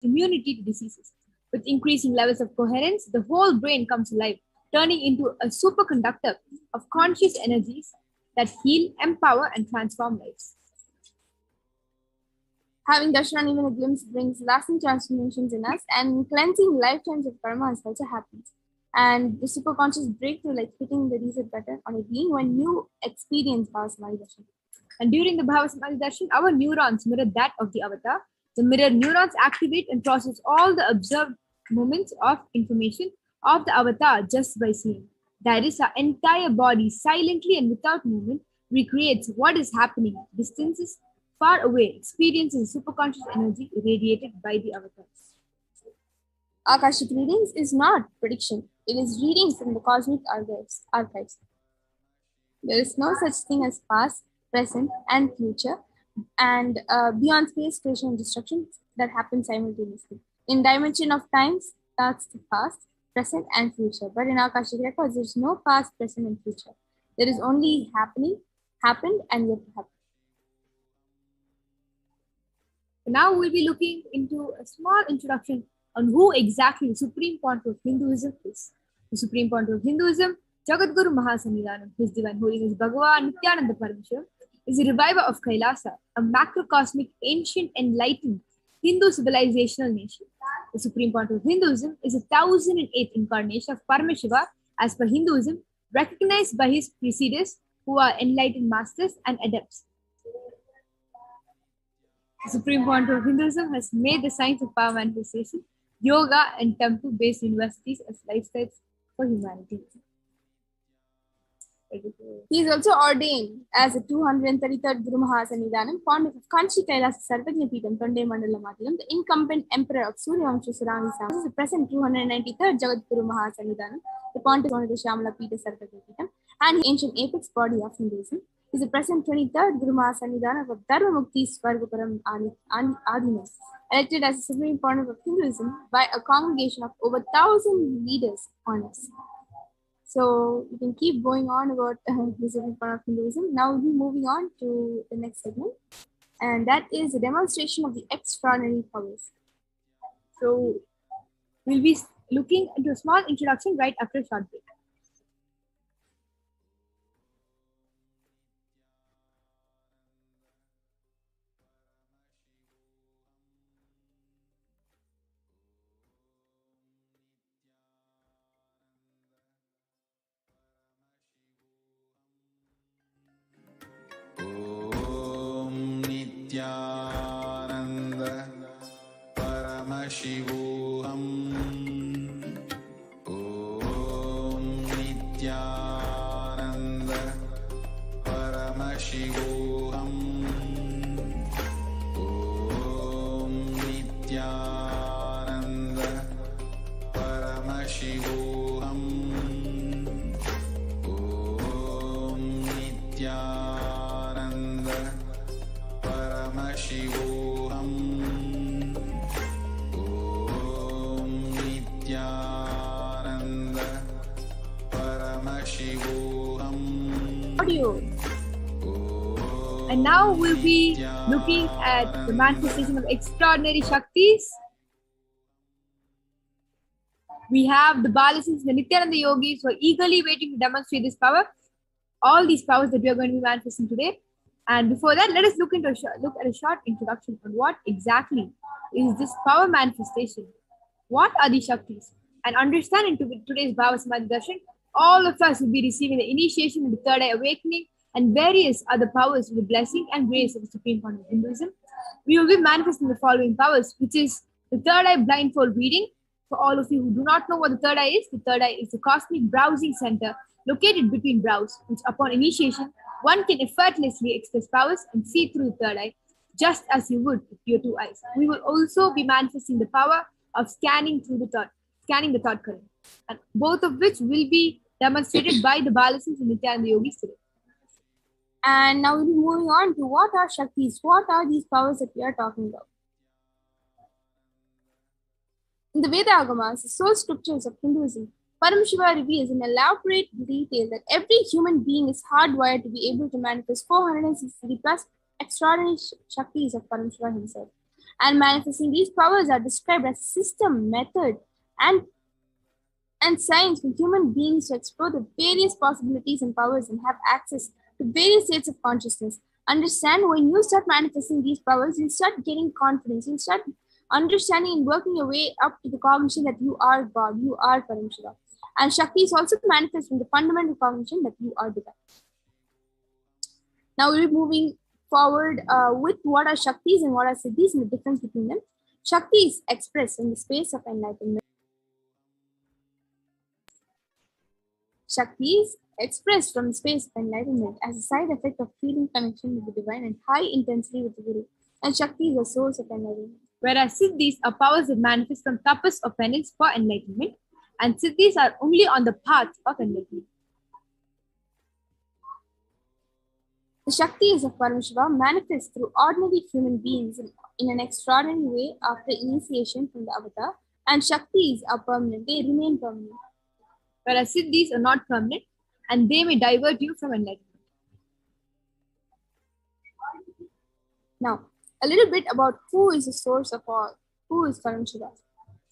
immunity to diseases. With increasing levels of coherence, the whole brain comes alive, turning into a superconductor of conscious energies that heal, empower, and transform lives. Having darshan even a glimpse brings lasting transformations in us, and cleansing lifetimes of karma also happens. And the superconscious breakthrough, like hitting the reset button on a being when you experience Bhava Samadhi Darshan. And during the Bhava Samadhi Darshan, our neurons mirror that of the avatar. The mirror neurons activate and process all the observed moments of information of the avatar just by seeing. That is, our entire body silently and without movement recreates what is happening. Distances far away, experiences superconscious energy radiated by the avatars. Akashic readings is not prediction. It is reading from the cosmic archives. There is no such thing as past, present, and future, and beyond space, creation, and destruction that happen simultaneously. In dimension of times, that's the past, present, and future. But in Akashic records, there is no past, present, and future. There is only happening, happened, and yet to happen. Now we'll be looking into a small introduction on who exactly the Supreme Pontiff of Hinduism is. The Supreme Pontiff of Hinduism, Jagadguru Mahasanidhanam, His Divine Holiness Bhagavan Nithyananda Paramashivam, is a reviver of Kailasa, a macrocosmic, ancient, enlightened Hindu civilizational nation. The Supreme Pontiff of Hinduism is a 1008th incarnation of Paramashiva as per Hinduism, recognized by his preceders who are enlightened masters and adepts. The Supreme Pontiff of Hinduism has made the science of power manifestation, yoga, and temple-based universities as lifestyles for humanity. He is also ordained as a 233rd Guru Mahasanidhanam, Pontiff of Kanchi Kailasa Sarvajnapeetham Tonde Mandala Matilam, the incumbent emperor of Suryavamsha Surami Sam. This is the present 293rd Jagadguru Mahasanidhanam, the Pontiff of the Shamala Peeta Sarvajnapeetham, and the ancient apex body of Hinduism. He is the present 23rd Guru Mahasanidhanam of Dharma Mukti Svargaparam Adhinas, elected as the Supreme Pontiff of Hinduism by a congregation of over 1,000 leaders on us. So you can keep going on about the Supreme Pontiff of Hinduism. Now we'll be moving on to the next segment, and that is a demonstration of the extraordinary powers. So we'll be looking into a small introduction right after a short break. Nithyananda Paramashivoham. Om Nithyananda Paramashivoham. Om Nithyananda Paramashivoham. Om Nithyananda Paramashivoham. Om Nithyananda Paramashivoham. Audio. And now we'll be looking at the manifestation of extraordinary Shaktis. We have the Balasins, the Nityananda Yogis who are eagerly waiting to demonstrate this power. All these powers that we are going to be manifesting today. And before that, let us look at a short introduction on what exactly is this power manifestation. What are these Shaktis? And understand into today's Bhava Samadhi Darshan, all of us will be receiving the initiation of the third eye awakening and various other powers with the blessing and grace of the Supreme Pontiff of Hinduism. We will be manifesting the following powers, which is the third eye blindfold reading. For all of you who do not know what the third eye is the cosmic browsing center located between brows, which upon initiation, one can effortlessly express powers and see through the third eye, just as you would with your two eyes. We will also be manifesting the power of scanning the thought current, and both of which will be demonstrated by the Balasins and Nityananda Yogis today. And now we'll be moving on to what are Shaktis? What are these powers that we are talking about? In the Veda Agamas, the source scriptures of Hinduism, Paramashiva reveals in elaborate detail that every human being is hardwired to be able to manifest 463 plus extraordinary Shaktis of Paramashiva himself. And manifesting these powers are described as system, method, and science for human beings to explore the various possibilities and powers and have access to various states of consciousness. Understand, when you start manifesting these powers, you start getting confidence, you start understanding and working your way up to the cognition that you are God, you are Paramashiva. And Shakti is also manifest from the fundamental cognition that you are divine. Now we'll be moving forward with what are Shaktis and what are Siddhis and the difference between them. Shakti is expressed in the space of enlightenment. Shakti is expressed from the space of enlightenment as a side effect of feeling connection with the divine and high intensity with the Guru. And Shakti is a source of enlightenment. Whereas Siddhis are powers that manifest from tapas or penance for enlightenment, and Siddhis are only on the path of enlightenment. The Shaktis of Paramashiva manifest through ordinary human beings in an extraordinary way after initiation from the avatar, and Shaktis are permanent, they remain permanent. Whereas Siddhis are not permanent and they may divert you from enlightenment. Now, a little bit about who is the source of all, who is Paramashiva.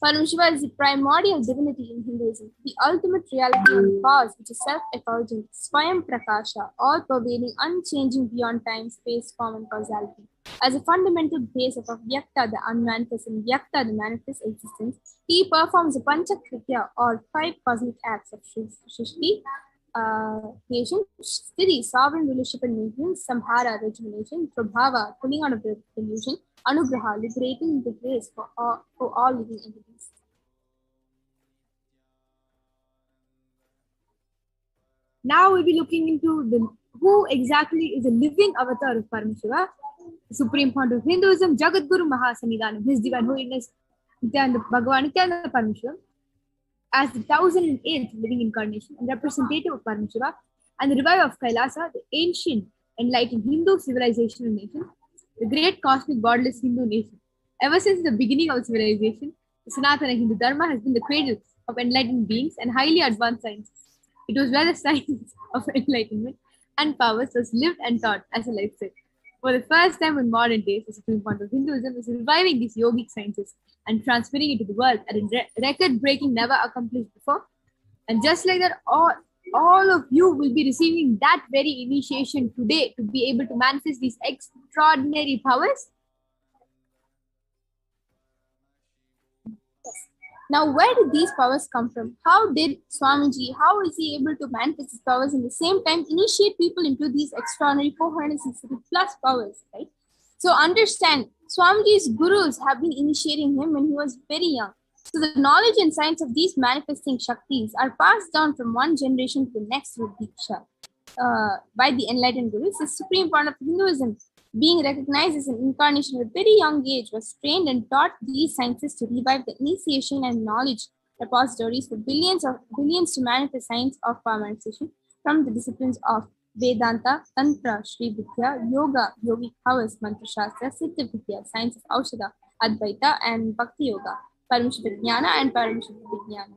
Paramashiva is the primordial divinity in Hinduism, the ultimate reality and cause which is self-effulgent, Swayam Prakasha, all-pervading, unchanging beyond time, space, form, and causality. As a fundamental base of Vyakta, the unmanifest, and Vyakta, the manifest existence, he performs the Panchakritya, or 5 cosmic acts of Shrishti, creation, Sthiti, sovereign rulership and maintenance, Samhara, rejuvenation, Prabhava, pulling out of the illusion, Anugraha, liberating the grace for all living entities. Now we'll be looking into who exactly is a living avatar of Paramashiva, the supreme fount of Hinduism, Jagadguru Mahasanidhanam, His Divine Holiness Bhagavan Nithyananda Paramashivam, as the 1008th living incarnation and representative of Paramashiva, and the reviver of Kailasa, the ancient enlightened Hindu civilization and nation, the great cosmic godless Hindu nation. Ever since the beginning of civilization, the Sanatana Hindu Dharma has been the cradle of enlightened beings and highly advanced sciences. It was where the science of enlightenment and powers was lived and taught as a lifestyle. For the first time in modern days, the supreme fount of Hinduism is reviving these yogic sciences and transferring it to the world at a record-breaking, never accomplished before. And just like that, all of you will be receiving that very initiation today to be able to manifest these extraordinary powers. Now, where did these powers come from? How did Swamiji, how is he able to manifest his powers and at the same time initiate people into these extraordinary 460 plus powers, right? So understand, Swamiji's gurus have been initiating him when he was very young. So the knowledge and science of these manifesting Shaktis are passed down from one generation to the next with Diksha by the enlightened gurus. The supreme fount of Hinduism, being recognized as an incarnation at a very young age, was trained and taught these sciences to revive the initiation and knowledge repositories for billions to manifest science of power manifestation from the disciplines of Vedanta, Tantra, Sri Vidya, Yoga, Yogic powers, Mantra Shastra, Siddha Vidya, science of Aushadha, Advaita, and Bhakti Yoga, Paramashivoham and Paramashivoham.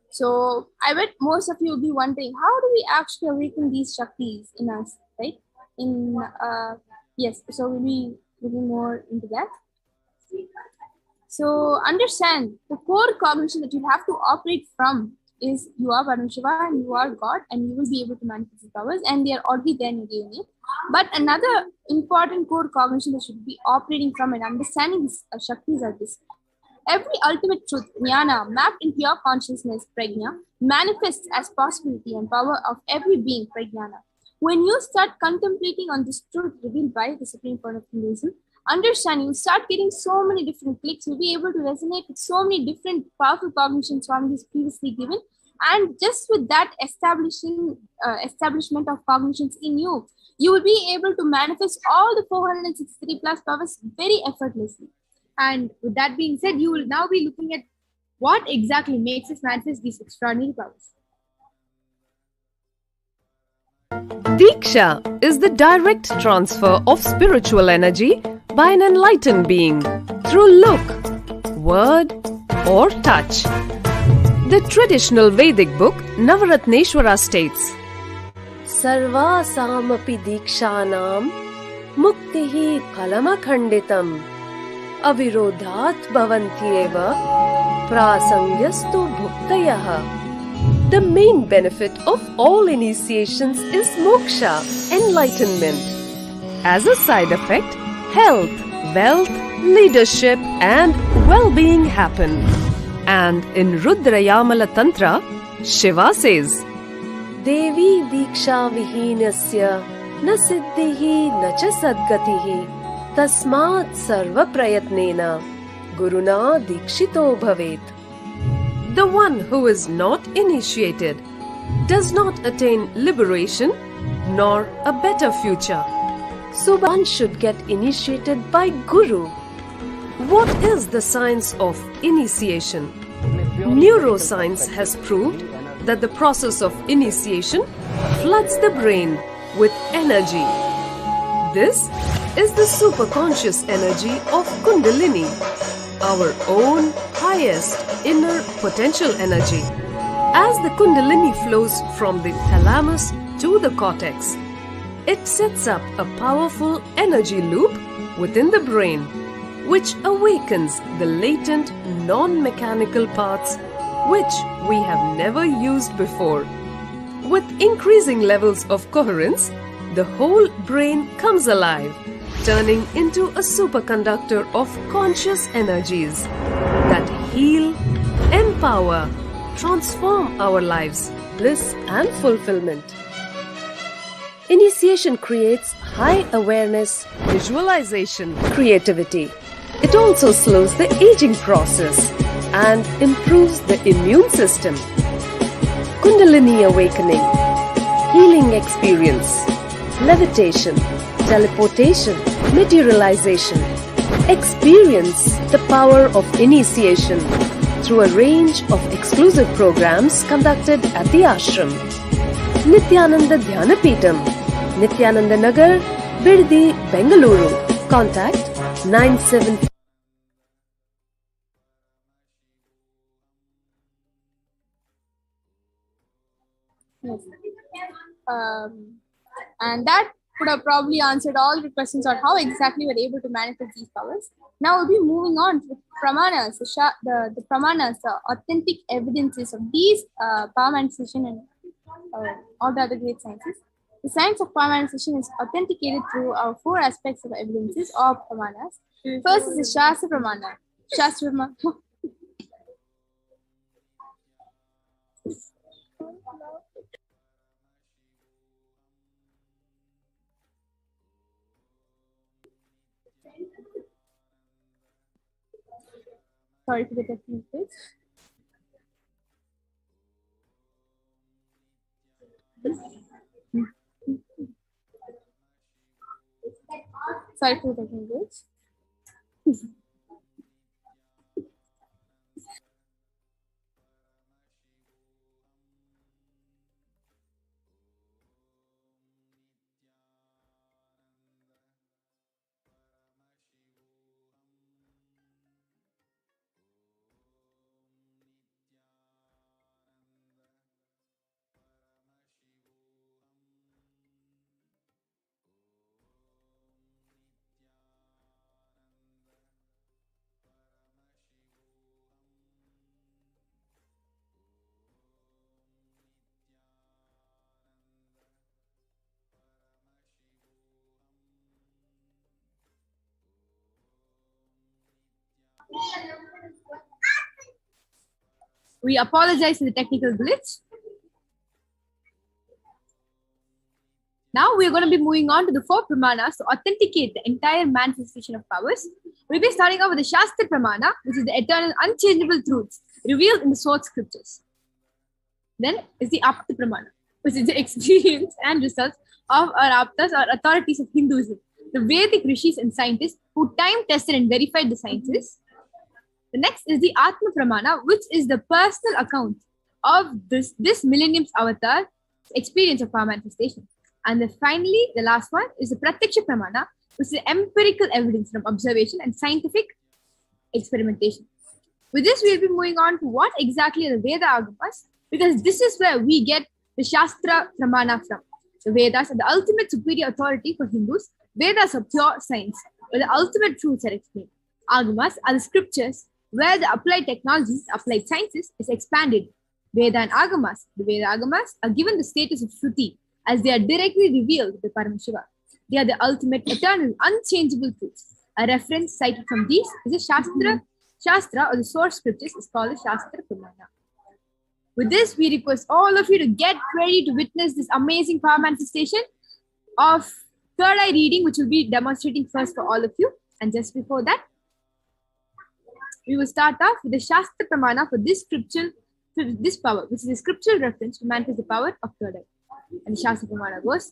So I bet most of you will be wondering, how do we actually awaken these Shaktis in us, right? Yes, so we'll be looking more into that. So understand, the core cognition that you have to operate from is you are Paramashiva and you are God, and you will be able to manifest the powers, and they are already there in your DNA. But another important core cognition that should be operating from and understanding these Shaktis are this. Every ultimate truth, jnana, mapped in pure consciousness, prajna, manifests as possibility and power of every being, prajnana. When you start contemplating on this truth revealed by the supreme fount of Hinduism, understand, you start getting so many different clicks. You'll be able to resonate with so many different powerful cognitions Swami has previously given. And just with that establishment of cognitions in you, you will be able to manifest all the 463 plus powers very effortlessly. And with that being said, you will now be looking at what exactly makes us manifest these extraordinary powers. Diksha is the direct transfer of spiritual energy by an enlightened being through look, word, or touch. The traditional Vedic book Navaratneshwara states, Sarva samapi dikshanam Muktihi phalamakhanditam avirodhat bhavantyeva prasangyastu bhuktayah. The main benefit of all initiations is moksha, enlightenment. As a side effect, health, wealth, leadership and well-being happen. And in Rudrayamala Tantra, Shiva says, Devi Diksha Vihinasya Na Siddhihi Na Cha Sadgatihi Tasmat Sarva Prayatnena Guruna Dikshito Bhavet. The one who is not initiated does not attain liberation nor a better future. So one should get initiated by Guru. What is the science of initiation? Neuroscience has proved that the process of initiation floods the brain with energy. This is the superconscious energy of Kundalini, our own highest inner potential energy. As the Kundalini flows from the thalamus to the cortex, it sets up a powerful energy loop within the brain, which awakens the latent non-mechanical parts which we have never used before. With increasing levels of coherence, the whole brain comes alive, turning into a superconductor of conscious energies that heal, empower, transform our lives, bliss and fulfillment. Initiation creates high awareness, visualization, creativity. It also slows the aging process and improves the immune system. Kundalini awakening, healing experience, levitation, teleportation, materialization. Experience the power of initiation through a range of exclusive programs conducted at the ashram. Nithyananda Dhyanapitham, Nithyananda Nagar, Birdi, Bengaluru. Contact 97. Yes. And that would have probably answered all the questions on how exactly we're able to manifest these powers. Now we'll be moving on to the pramanas, the pramanas, the authentic evidences of these power manifestation and all the other great sciences. The science of power manifestation is authenticated through our four aspects of evidences or pramanas. First is the Shastra Pramana. Shastra Pramana. Sorry for the technical glitch. Sorry for the technical glitch. We apologize for the technical glitch. Now we are going to be moving on to the four pramanas to authenticate the entire manifestation of powers. We'll be starting off with the Shastra Pramana, which is the eternal, unchangeable truths revealed in the source scriptures. Then is the Apta Pramana, which is the experience and results of our Aptas or authorities of Hinduism, the Vedic rishis and scientists who time tested and verified the sciences. The next is the Atma Pramana, which is the personal account of this millennium's avatar experience of power manifestation. And then finally, the last one is the Pratyaksha Pramana, which is the empirical evidence from observation and scientific experimentation. With this, we'll be moving on to what exactly are the Veda Agamas, because this is where we get the Shastra Pramana from. The Vedas are the ultimate superior authority for Hindus Vedas are pure science, where the ultimate truths are explained. Agamas are the scriptures where the applied technologies, applied sciences is expanded. Veda and Agamas, the Veda Agamas are given the status of Shruti as they are directly revealed by Paramashiva. They are the ultimate, eternal, unchangeable truths. A reference cited from these is a Shastra or the source scriptures is called the Shastra Pramana. With this, we request all of you to get ready to witness this amazing power manifestation of third eye reading, which will be demonstrating first for all of you. And just before that, we will start off with the Shastra Pramana for this scripture, for this power, which is a scriptural reference to manifest the power of third eye. And the Shastra Pramana goes,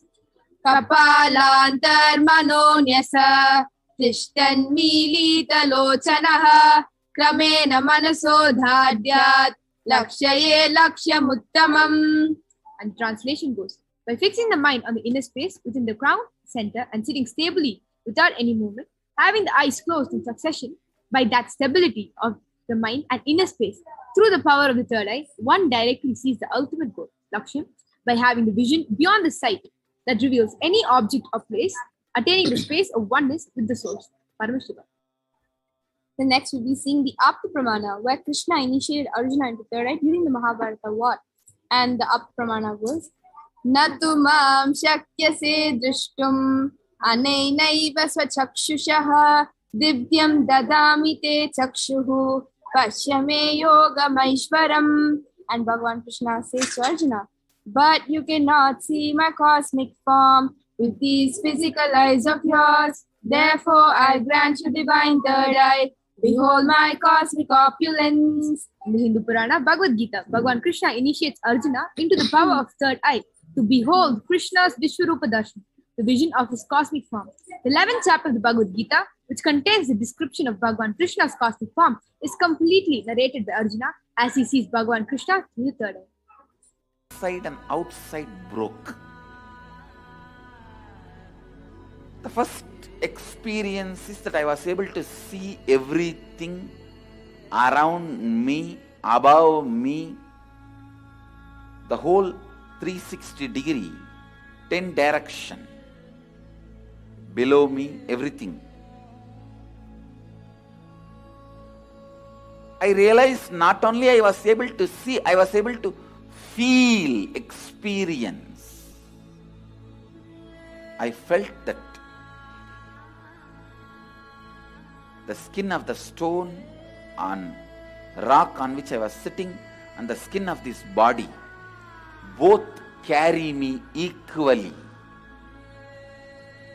Kapalantar manonyasa tishtan milita lochanaha kramena manasodhadyat lakshaye lakshyamuttamam. And translation goes, by fixing the mind on the inner space within the crown, center, and sitting stably without any movement, having the eyes closed in succession, by that stability of the mind and inner space, through the power of the third eye, one directly sees the ultimate goal, Lakshya, by having the vision beyond the sight that reveals any object or place, attaining the space of oneness with the source, Paramashiva. The next we'll be seeing the Apta Pramana, where Krishna initiated Arjuna into third eye during the Mahabharata war. And the Apta Pramana goes, Natu mam shakyase drishtum anainaiva swachakshushaha divyam dadami te chakshuhu pashyame yogamaishvaram. And Bhagavan Krishna says to Arjuna, but you cannot see my cosmic form with these physical eyes of yours. Therefore, I grant you divine third eye. Behold my cosmic opulence. In the Hindu Purana, Bhagavad Gita, Bhagavan Krishna initiates Arjuna into the power of third eye to behold Krishna's Vishwarupa Darshan, the vision of his cosmic form. The 11th chapter of the Bhagavad Gita, which contains the description of Bhagavan Krishna's cosmic form, is completely narrated by Arjuna as he sees Bhagavan Krishna through the third eye. Inside and outside broke. The first experience is that I was able to see everything around me, above me, the whole 360 degree, 10 direction, below me, everything. I realized not only I was able to see, I was able to feel, experience. I felt that the skin of the stone on rock on which I was sitting and the skin of this body both carry me equally.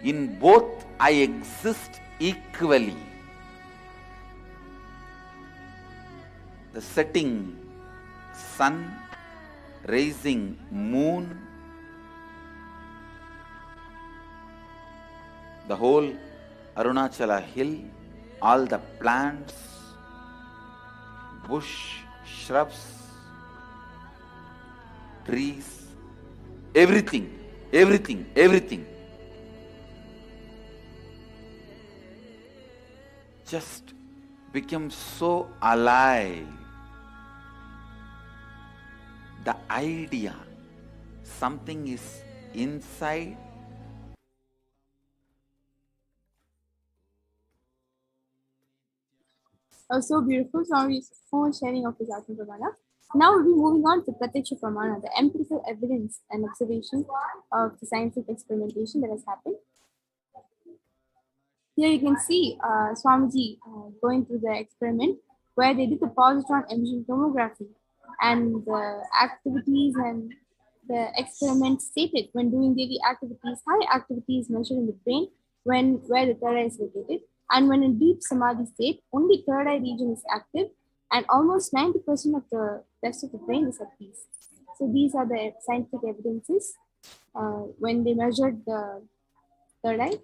In both I exist equally. The setting sun, rising moon, the whole Arunachala hill, all the plants, bush, shrubs, trees, everything just became so alive. The idea, something is inside. So beautiful. Swami sharing of his Atma Pramana. Now we'll be moving on to Pratyaksha Pramana, the empirical evidence and observation of the scientific experimentation that has happened. Here you can see Swamiji going through the experiment where they did the positron emission tomography, and the activities and the experiment stated when doing daily activities, high activity is measured in the brain where the third eye is located, and when in deep samadhi state, only third eye region is active, and almost 90% of the rest of the brain is at peace. So these are the scientific evidences when they measured the third eye.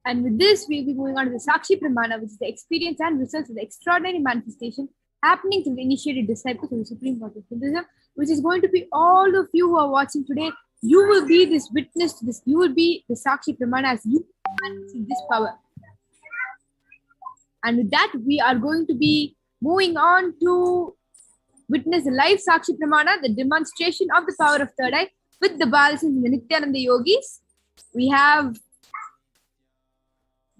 And with this, we'll be moving on to the Sakshi Pramana, which is the experience and results of the extraordinary manifestation happening to the initiated disciples of the Supreme Lord of Hinduism, which is going to be all of you who are watching today. You will be this witness to this. You will be the Sakshi Pramana as you see this power. And with that, we are going to be moving on to witness the live Sakshi Pramana, the demonstration of the power of third eye with the Balasins and the Nithyananda Yogis. We have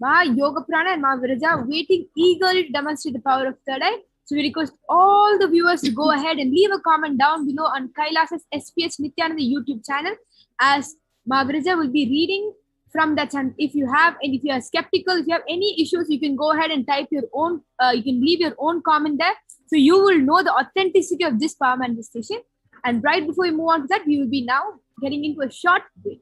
Ma Yoga Prana and Ma Viraja waiting eagerly to demonstrate the power of third eye. So we request all the viewers to go ahead and leave a comment down below on Kailasa's SPH Nithyananda YouTube channel, as Ma Viraja will be reading from that channel. If you have, and if you are skeptical, if you have any issues, you can go ahead and type your own, you can leave your own comment there. So you will know the authenticity of this power manifestation. And right before we move on to that, we will be now getting into a short break.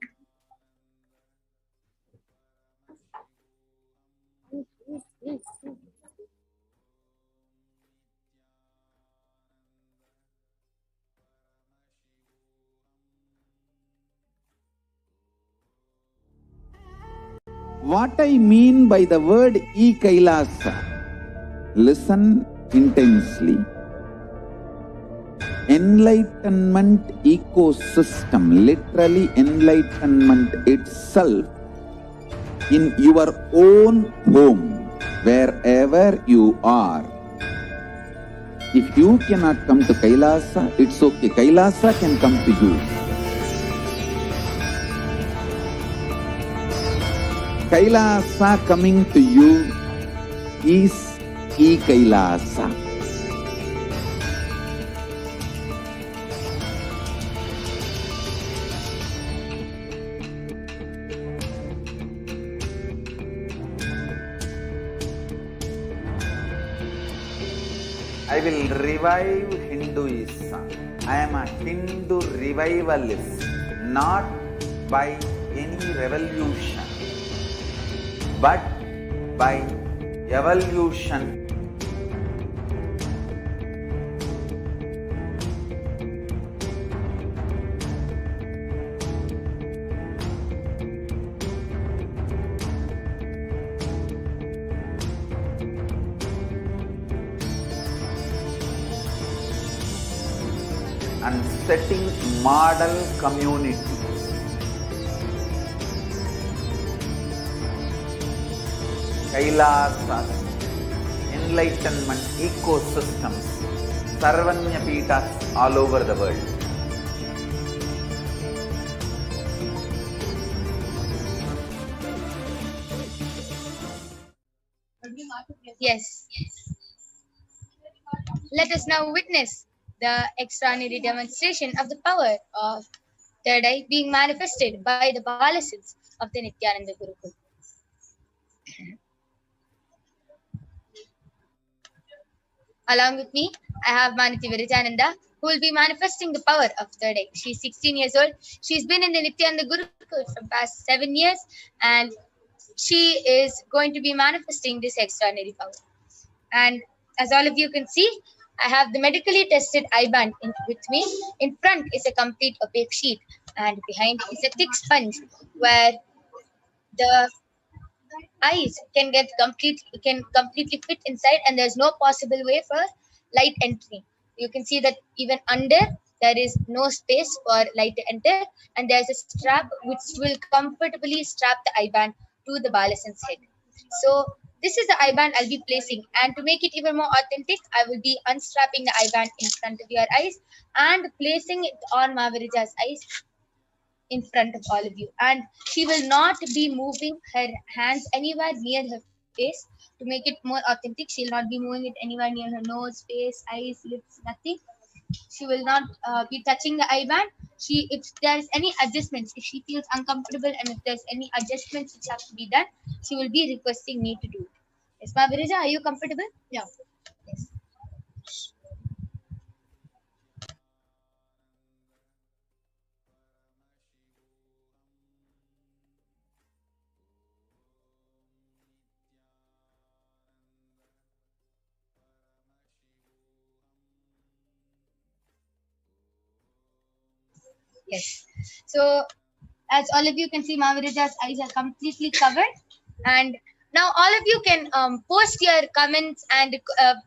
What I mean by the word Kailasa, listen intensely. Enlightenment ecosystem, literally enlightenment itself, in your own home, wherever you are. If you cannot come to Kailasa, it's okay. Kailasa can come to you. Kailasa coming to you is Kailasa. I will revive Hinduism. I am a Hindu revivalist, not by any revolution, but by evolution. And setting model community. Kailasa, enlightenment ecosystems, Sarvanya Pitas all over the world. Yes. Let us now witness the extraordinary demonstration of the power of third eye being manifested by the balasins of the Nithyananda Gurukul. Along with me, I have Manati Virajananda, who will be manifesting the power of third eye. She is 16 years old. She's been in the Nithyananda Gurukul for the past 7 years, and she is going to be manifesting this extraordinary power. And as all of you can see, I have the medically tested eye band with me. In front is a complete opaque sheet, and behind is a thick sponge where the eyes can completely fit inside, and there's no possible way for light entry. You can see that even under there is no space for light to enter, and there's a strap which will comfortably strap the eye band to the balasin's head. So this is the eye band I'll be placing, and to make it even more authentic, I will be unstrapping the eye band in front of your eyes and placing it on Mavirija's eyes in front of all of you. And she will not be moving her hands anywhere near her face. To make it more authentic, she will not be moving it anywhere near her nose, face, eyes, lips, nothing. She will not be touching the eye band. If there is any adjustments, if she feels uncomfortable and if there's any adjustments which have to be done, she will be requesting me to do it. Yes, Mavirija, are you comfortable? Yeah. Yes. Yes. So, as all of you can see, Mavirija's eyes are completely covered. And now all of you can post your comments, and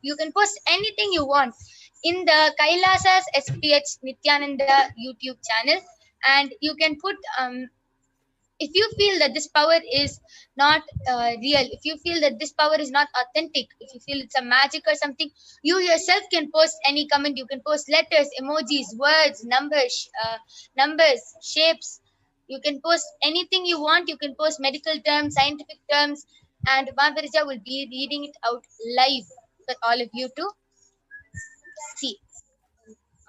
you can post anything you want in the Kailasa's SPH Nithyananda YouTube channel. And you can put, if you feel that this power is not real, if you feel that this power is not authentic, if you feel it's a magic or something, you yourself can post any comment. You can post letters, emojis, words, numbers, shapes. You can post anything you want. You can post medical terms, scientific terms, and Mahaviraja will be reading it out live for all of you to see.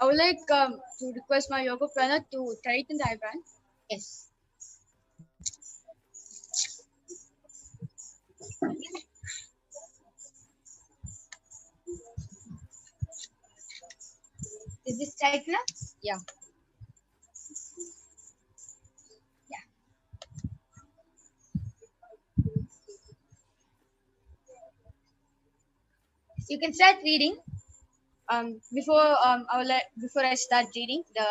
I would like to request my yoga planner to tighten the eyeband. Yes. Is this tight now? Yeah. You can start reading. Before I start reading the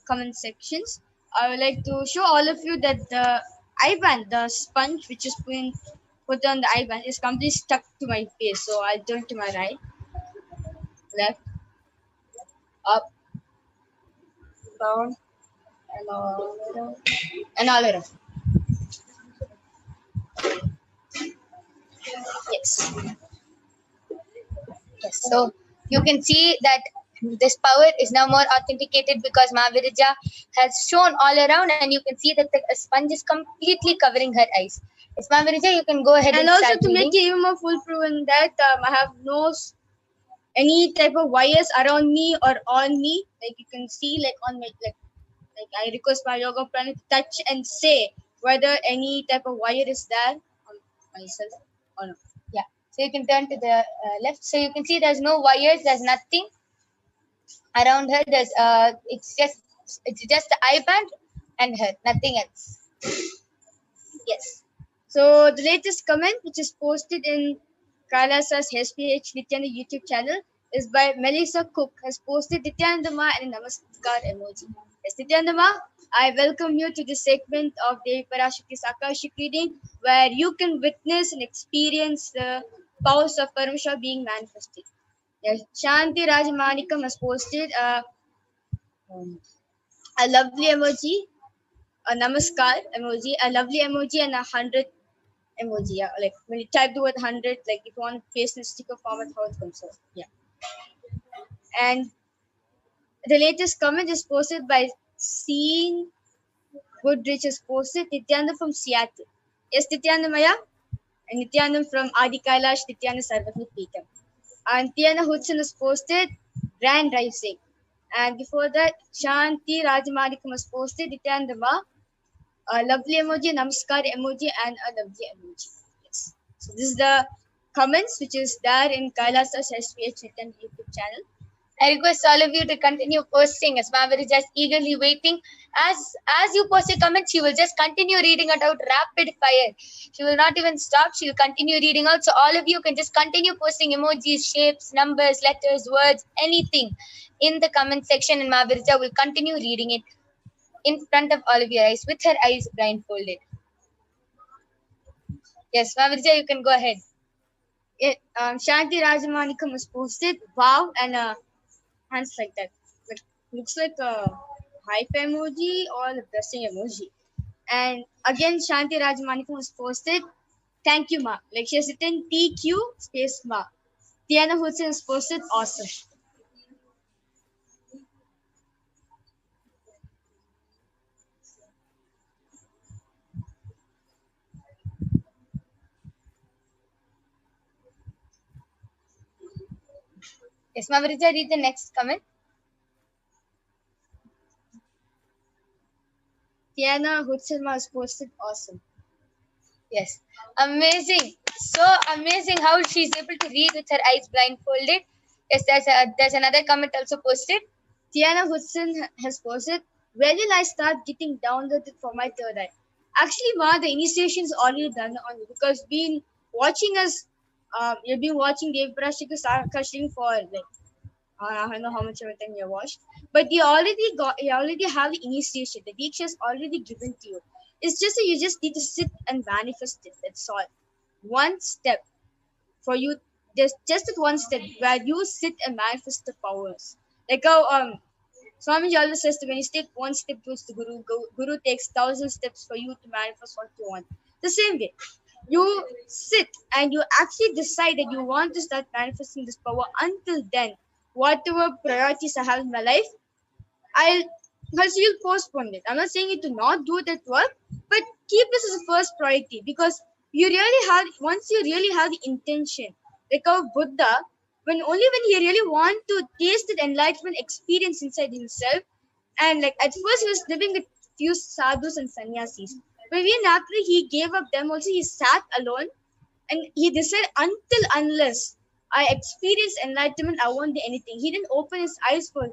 comment sections, I would like to show all of you that the eyeband, the sponge which is being put on the eyeband, is completely stuck to my face. So I'll turn to my right, left, up, down, and all around, and all around. Yes. Yes. So you can see that this power is now more authenticated because Mahaviraja has shown all around, and you can see that the sponge is completely covering her eyes. Yes, Mahaviraja, you can go ahead and also start to reading. make it even more foolproof in that I have no any type of wires around me or on me. Like you can see, like on my like I request my yoga planner to touch and say whether any type of wire is there on myself or not. Yeah. So you can turn to the left. So you can see there's no wires. There's nothing around her. There's it's just the eyeband and her. Nothing else. Yes. So the latest comment, which is posted in Kailasa's HDH Nithyananda YouTube channel, is by Melissa Cook, has posted Nithyanandama and a Namaskar emoji. Yes, Nithyanandama, I welcome you to this segment of Devi Parashakti's Akashic reading, where you can witness and experience the powers of Paramashivoham being manifested. Yes, Shanti Rajamanikam has posted a lovely emoji, a Namaskar emoji, a lovely emoji, and 100 emoji. Yeah, like when you type the word 100, like if you want to paste in sticker format, how it comes out. Yeah. And the latest comment is posted by Seen Goodrich, is posted Nithyananda from Seattle. Yes, Nithyananda Maya, and Nithyananda from Adi Kailash, Nithyananda Sarvatni Peetam. And Tiana Hudson is posted Grand Rising. And before that, Shanti Rajamanikam was posted Nithyananda Ma, a lovely emoji, Namaskar emoji, and a lovely emoji. Yes. So this is the comments which is there in Kailasa's HDH Nithyananda YouTube channel. I request all of you to continue posting as Mahaviraja is eagerly waiting. As you post your comments, she will just continue reading it out rapid fire. She will not even stop. She will continue reading out. So all of you can just continue posting emojis, shapes, numbers, letters, words, anything in the comment section, and Mahaviraja will continue reading it in front of all of your eyes with her eyes blindfolded. Yes, Mahaviraja, you can go ahead. Shanti Rajamanikam was posted wow, and hands like that. Like looks like a hype emoji or a blessing emoji. And again, Shanti Rajamanikam was posted thank you, Ma. Like she has written TQ space Ma. Tiana Hudson has posted awesome. Yes, Mahaviraja, read the next comment. Tiana Hudson has posted awesome. Yes, amazing. So amazing how she's able to read with her eyes blindfolded. Yes, there's another comment also posted. Tiana Hudson has posted, where will I start getting downloaded for my third eye? Actually, Ma, the initiation is already done on you because been watching us, you've been watching Devi Parashakti's Akashic for like I don't know how much of it you watched, but you already have the initiation. The Diksha is already given to you. It's just that you just need to sit and manifest it. That's all. One step for you. There's just that one step where you sit and manifest the powers. Like how Swamiji always says that when you take one step towards the Guru takes 1,000 steps for you to manifest what you want. The same way, you sit and you actually decide that you want to start manifesting this power. Until then, whatever priorities I have in my life, I'll still postpone it. I'm not saying you to not do that work, but keep this as a first priority because once you really have the intention, like how Buddha, when he really want to taste the enlightenment experience inside himself, and like at first he was living with few sadhus and sannyasis, but even after he gave up them also, he sat alone and he decided, unless I experience enlightenment, I won't do anything. He didn't open his eyes for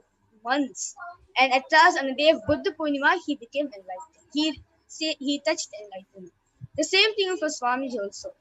months, and at last on the day of Buddha Purnima, he became enlightened. He touched enlightenment. The same thing for Swamiji also.